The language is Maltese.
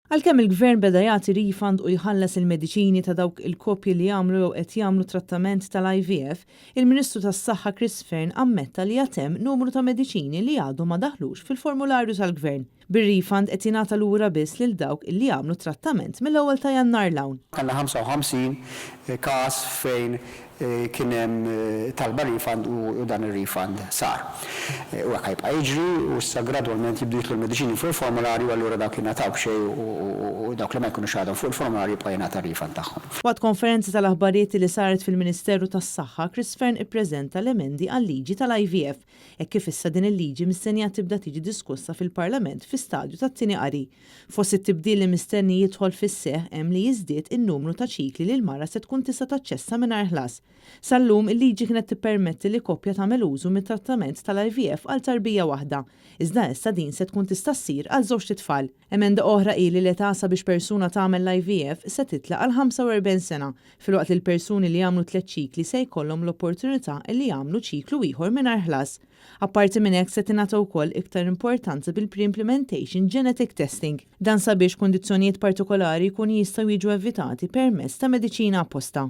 Għalkemm il-Gvern beda jagħti refund u jħallas il-mediċini ta' dawk il-koppji li jagħmlu jew qed jagħmlu trattament tal-IVF, il-Ministru tas-Saħħa Chris Fearn ammetta li hemm numru ta' mediċini li għadhom ma daħlux fil-formularju tal-Gvern. Bir-refund qed jingħata lura biss lil dawk li jagħmlu trattament mill-ewwel ta' Jannar l-hawn. Kanna 55 każ fejn kien hemm talba refund u dan ir-refund sar. U hekk jibqa' jiġri u issa gradwalment jibdu jitlu l-mediċini fuq il-formularju allura dawk jingħataw xejn u dawk li ma jkunux għadhom fuq il-formularju jibqa' jingħata refund tagħhom. Waqt konferenza tal-aħbarijiet li saret fil-Ministeru tas-Saħħa, Chris Fearn ippreżenta l-emendi għal-liġi tal-IVF hekk kif issa din il-liġi mistennija tibda tiġi diskussa fil-Parlament fi stadju tat-tieni qari. Fost it-tibdil li mistenni jidħol fis-seħħ hemm li jiżdied in-numru ta' ċikli li l-mara se tkun tista' taċċessa mingħajr ħlas. Sal-lum il-liġi kienet tippermetti li koppja tagħmel użu mit-trattament tal-IVF għal tarbija waħda, iżda issa din se tkun tista' ssir għal żewġ titfal. Emenda oħra ili li tasa biex persuna tagħmel l-IVF se titlaq għal 45 sena, filwaqt li l-persuni li jagħmlu 3 ċikli se jkollhom l-opportunità li jagħmlu ċiklu ieħor mingħajr ħlas. Apparti minn hekk se tingħata wkoll iktar importanza bil-pre-implementation genetic testing. Dan sabiex kundizzjonijiet partikolari jkunu jistgħu jiġu evitati permezz ta' mediċina apposta.